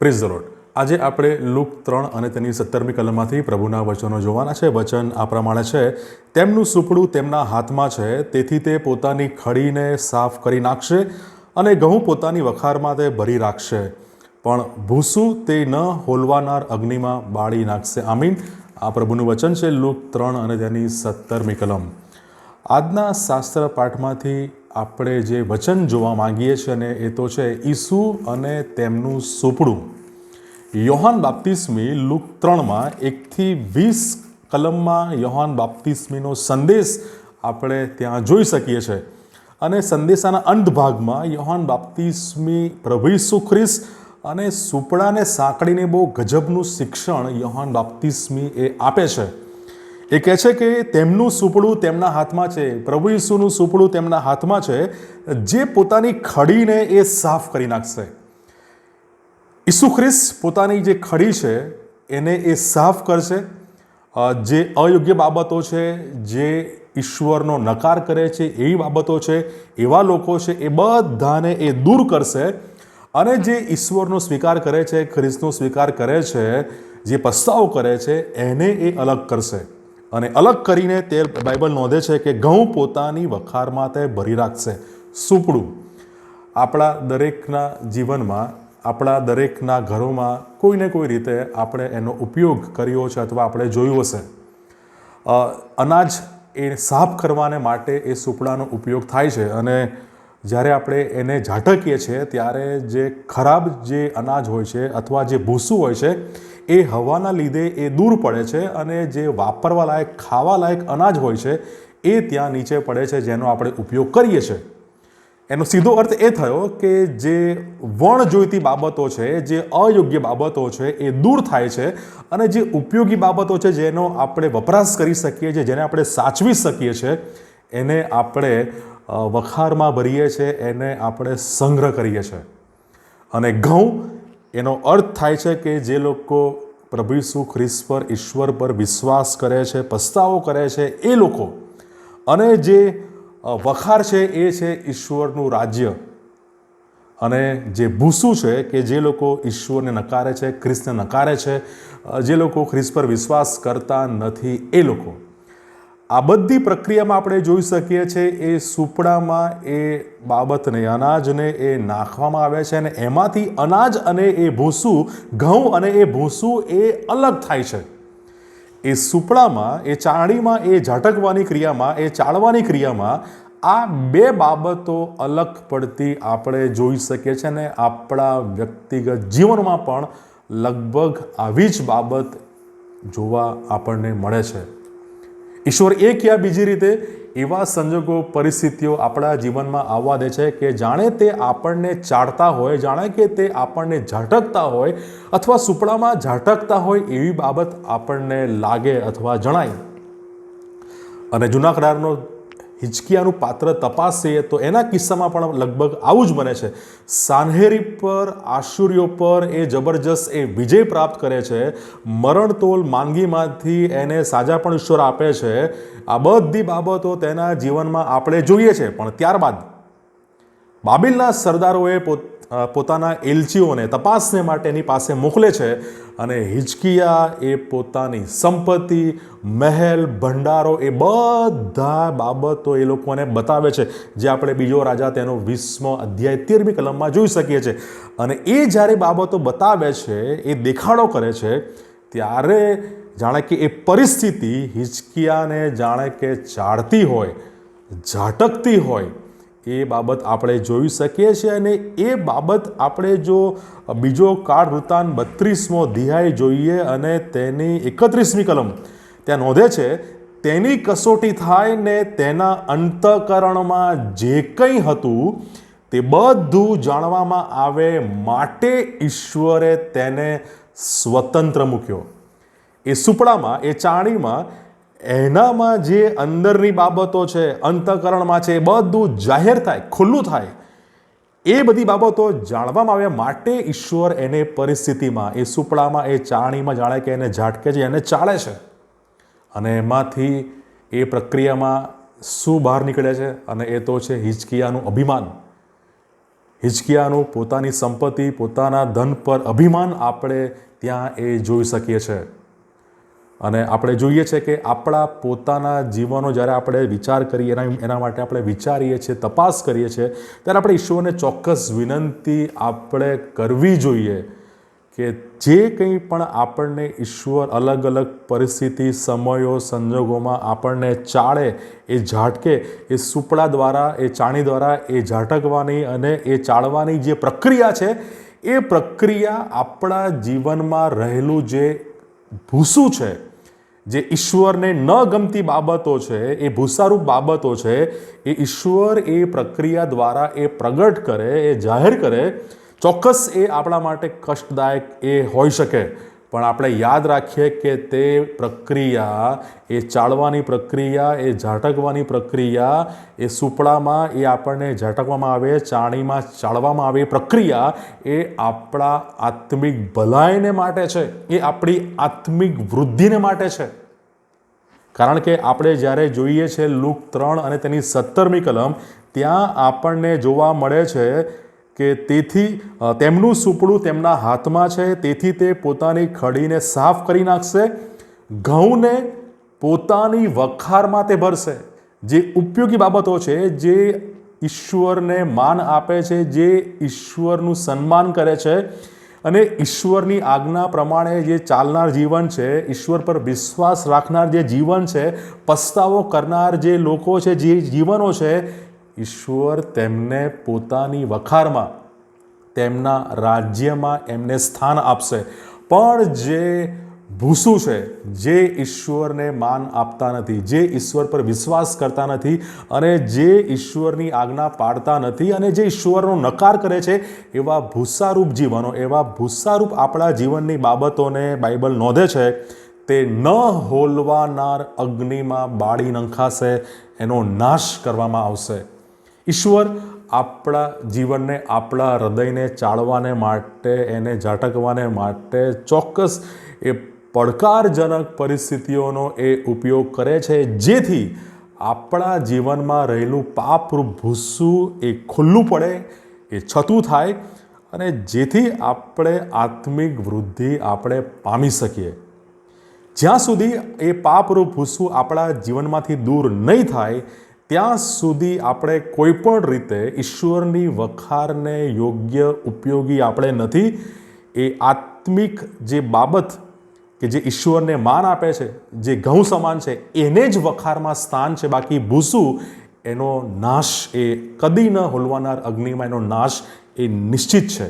Praise the lord. આજે આપણે look 3 અને તેની 17મી કલમમાંથી પ્રભુના વચનો જોવાના છે। વચન આ પ્રમાણે છે, તેમનું સુપડું તેમના હાથમાં છે, તેથી તે પોતાની ખડીને સાફ કરી નાખશે અને ઘઉં પોતાની વખારમાં તે ભરી રાખશે, પણ ભૂસું તે ન હોલવાનાર અગ્નિમાં બાળી નાખશે। આમીન। આ પ્રભુનું વચન છે, લુક 3 અને તેની 17મી કલમ। આજના શાસ્ત્ર પાઠમાંથી આપણે જે વચન જોવા માંગીએ છીએ અને એ તો છે ઈસુ અને તેમનું સુપડું। યોહાન બાપ્તિસ્મી લુક 3માં 1-20 કલમમાં યોહાન બાપ્તિસ્મીનો સંદેશ આપણે ત્યાં જોઈ શકીએ છીએ અને સંદેશાના અંત ભાગમાં યોહાન બાપ્તિસ્મી પ્રભુ ઈસુ ખ્રિસ્ત અને સુપડાને સાંકળીને બહુ ગજબનું શિક્ષણ યોહાન બાપ્તિસ્મી એ આપે છે। એ કહે છે કે તેમનું સુપડું તેમના હાથમાં છે, પ્રભુ ઈસુનું સુપડું તેમના હાથમાં છે, જે પોતાની ખડીને એ સાફ કરી નાખશે। ઈસુ ખ્રિસ્ત પોતાની જે ખડી છે એને એ સાફ કરશે। જે અયોગ્ય બાબતો છે, જે ઈશ્વરનો નકાર કરે છે એવી બાબતો છે, એવા લોકો છે, એ બધાને એ દૂર કરશે અને જે ઈશ્વરનો સ્વીકાર કરે છે, ખ્રિસ્તનો સ્વીકાર કરે છે, જે પસ્તાવો કરે છે, એને એ અલગ કરશે અને અલગ કરીને તે બાઇબલ નોંધે છે કે ઘઉં પોતાની વખારમાં તે ભરી રાખશે। સુપડું આપણા દરેકના જીવનમાં, આપણા દરેકના ઘરોમાં કોઈને કોઈ રીતે આપણે એનો ઉપયોગ કર્યો છે અથવા આપણે જોયું હશે। અનાજ એ સાફ કરવાને માટે એ સુપડાનો ઉપયોગ થાય છે અને જ્યારે આપણે એને ઝાટકીએ છીએ ત્યારે જે ખરાબ જે અનાજ હોય છે અથવા જે ભૂસું હોય છે એ હવાના લીધે એ દૂર પડે છે અને જે વાપરવા લાયક, ખાવા લાયક અનાજ હોય છે એ ત્યાં નીચે પડે છે, જેનો આપણે ઉપયોગ કરીએ છીએ। એનો સીધો અર્થ એ થયો કે જે વણજોઈતી બાબતો છે, જે અયોગ્ય બાબતો છે એ દૂર થાય છે અને જે ઉપયોગી બાબતો છે, જેનો આપણે વપરાશ કરી શકીએ છીએ, જેને આપણે સાચવી શકીએ છીએ, એને આપણે વખારમાં ભરીએ છીએ, એને આપણે સંગ્રહ કરીએ છીએ। અને ઘઉં એનો અર્થ થાય છે કે જે લોકો પ્રભુ ઈસુ ખ્રિસ્ત પર, ઈશ્વર પર વિશ્વાસ કરે છે, પસ્તાવો કરે છે એ લોકો, અને જે વખાર છે એ છે ઈશ્વરનું રાજ્ય, અને જે ભૂસું છે કે જે લોકો ઈશ્વરને નકારે છે, ખ્રિસ્તને નકારે છે, જે લોકો ખ્રિસ્ત પર વિશ્વાસ કરતા નથી એ લોકો। આ બધી પ્રક્રિયામાં આપણે જોઈ શકીએ છીએ એ સુપડામાં એ બાબતને, અનાજને એ નાખવામાં આવે છે અને એમાંથી અનાજ અને એ ભૂસું, ઘઉં અને એ ભૂસું એ અલગ થાય છે। એ સુપડામાં, એ ચાળણીમાં, એ ઝાટકવાની ક્રિયામાં, એ ચાળવાની ક્રિયામાં આ બે બાબતો અલગ પડતી આપણે જોઈ શકીએ છીએ અને આપણા વ્યક્તિગત જીવનમાં પણ લગભગ આવી જ બાબત જોવા આપણને મળે છે। ઈશ્વર એક યા બીજી રીતે એવા સંજોગો, પરિસ્થિતિઓ આપણા જીવનમાં આવવા દે છે કે જાણે તે આપણને ચાળતા હોય, જાણે કે તે આપણને ઝાટકતા હોય અથવા સુપડામાં ઝાટકતા હોય એવી બાબત આપણને લાગે અથવા જણાય। અને જૂના કરારનો હિજકિયાનું પાત્ર તપાસીએ તો એના કિસ્સામાં પણ લગભગ આવું જ બને છે। સાનહેરીબ પર, આશુરીઓ પર એ જબરજસ્ત એ વિજય પ્રાપ્ત કરે છે, મરણતોલ માંદગીમાંથી એને સાજા પણ ઈશ્વર આપે છે। આ બધી બાબતો તેના જીવનમાં આપણે જોઈએ છે, પણ ત્યારબાદ બાબિલના સરદારોએ પોતાના એલચીઓને તપાસને માટે એની પાસે મોકલે છે અને હિજકિયા એ પોતાની સંપત્તિ, મહેલ, ભંડારો એ બધા બાબતો એ લોકોને બતાવે છે, જે આપણે બીજો રાજા તેનો 20મો અધ્યાય 13મી કલમમાં જોઈ શકીએ છીએ। અને એ જ્યારે બાબતો બતાવે છે, એ દેખાડો કરે છે, ત્યારે જાણે કે એ પરિસ્થિતિ હિજકિયાને જાણે કે ચાળતી હોય, ઝાટકતી હોય એ બાબત આપણે જોઈ શકીએ છીએ। અને એ બાબત આપણે જો બીજો કાળ વૃત્તાંત 32મો અધ્યાય જોઈએ અને તેની 31મી કલમ ત્યાં નોંધે છે, તેની કસોટી થાય ને તેના અંતઃકરણમાં જે કંઈ હતું તે બધું જાણવામાં આવે માટે ઈશ્વરે તેને સ્વતંત્ર મૂક્યો। એ સુપડામાં, એ ચાણીમાં, એનામાં જે અંદરની બાબતો છે, અંતઃકરણમાં છે, એ બધું જાહેર થાય, ખુલ્લું થાય, એ બધી બાબતો જાણવામાં આવ્યા માટે ઈશ્વર એને પરિસ્થિતિમાં, એ સુપડામાં, એ ચાણીમાં જાણે કે એને ઝાટકે છે, એને ચાળે છે અને એમાંથી એ પ્રક્રિયામાં શું બહાર નીકળે છે? અને એ તો છે હિજકિયાનું અભિમાન। હિજકિયાનું પોતાની સંપત્તિ, પોતાના ધન પર અભિમાન આપણે ત્યાં એ જોઈ શકીએ છીએ. અને આપણે જોઈએ છે કે આપણા પોતાના જીવનો જ્યારે આપણે વિચાર કરીએ, એના માટે આપણે વિચારીએ છીએ, તપાસ કરીએ છીએ, ત્યારે આપણે ઈશ્વરને ચોક્કસ વિનંતી આપણે કરવી જોઈએ કે જે કંઈ પણ આપણને ઈશ્વર અલગ અલગ પરિસ્થિતિ, સમયો, સંજોગોમાં આપણને ચાળે, એ ઝાટકે, એ સુપડા દ્વારા, એ ચાણી દ્વારા એ ઝાટકવાની અને એ ચાળવાની જે પ્રક્રિયા છે, એ પ્રક્રિયા આપણા જીવનમાં રહેલું જે ભૂસું છે, જે ઈશ્વરને ન ગમતી બાબતો છે, એ ભૂસારૂપ બાબતો છે, એ ઈશ્વર એ પ્રક્રિયા દ્વારા એ પ્રગટ કરે, એ જાહેર કરે. ચોક્કસ એ આપણા માટે કષ્ટદાયક એ હોઈ શકે, પણ આપણે યાદ રાખીએ કે તે પ્રક્રિયા, એ ચાળવાની પ્રક્રિયા, એ ઝાટકવાની પ્રક્રિયા, એ સુપડામાં એ આપણને ઝાટકવામાં આવે, ચાણીમાં ચાળવામાં આવે, પ્રક્રિયા એ આપણા આત્મિક ભલાઈને માટે છે, એ આપણી આત્મિક વૃદ્ધિને માટે છે. કારણ કે આપણે જ્યારે જોઈએ છે લુક 3 અને તેની 17મી કલમ, ત્યાં આપણને જોવા મળે છે કે તેથી તેમનું સુપડું તેમના હાથમાં છે, તેથી તે પોતાની ખડીને સાફ કરી નાખશે, ઘઉંને પોતાની વખારમાં તે ભરશે. જે ઉપયોગી બાબતો છે, જે ઈશ્વરને માન આપે છે, જે ઈશ્વરનું સન્માન કરે છે અને ઈશ્વરની આજ્ઞા પ્રમાણે જે ચાલનાર જીવન છે, ઈશ્વર પર વિશ્વાસ રાખનાર જે જીવન છે, પસ્તાવો કરનાર જે લોકો છે, જે જીવનો છે, ઈશ્વર તેમને પોતાની વખારમાં, તેમના રાજ્યમાં એમને સ્થાન આપશે. પણ જે ભૂસું છે, જે ઈશ્વરને માન આપતા નથી, જે ઈશ્વર પર વિશ્વાસ કરતા નથી અને જે ઈશ્વરની આજ્ઞા પાળતા નથી અને જે ઈશ્વરનો નકાર કરે છે, એવા ભૂસારૂપ જીવનો, એવા ભૂસારૂપ આપણા જીવનની બાબતોને બાઇબલ નોંધે છે, તે ન હોલવાનાર અગ્નિમાં બાળી નંખાશે, એનો નાશ કરવામાં આવશે. ઈશ્વર આપણા જીવનને, આપણા હૃદયને ચાળવાને માટે, એને ઝાટકવાને માટે ચોક્કસ એ પડકારજનક પરિસ્થિતિઓનો એ ઉપયોગ કરે છે, જેથી આપણા જીવનમાં રહેલું પાપરૂપ ભૂસું એ ખુલ્લું પડે, એ છતું થાય અને જેથી આપણે આત્મિક વૃદ્ધિ આપણે પામી શકીએ. જ્યાં સુધી એ પાપરૂપ ભૂસું આપણા જીવનમાંથી દૂર નહીં થાય, ત્યાં સુધી આપણે કોઈ પણ રીતે ઈશ્વરની વખારને યોગ્ય ઉપયોગી આપણે નથી. એ આત્મિક જે બાબત કે જે ઈશ્વરને માન આપે છે, જે ઘઉં સમાન છે, એને જ વખારમાં સ્થાન છે. બાકી ભૂસું, એનો નાશ એ કદી ન હોલવાનાર અગ્નિમાં એનો નાશ એ નિશ્ચિત છે.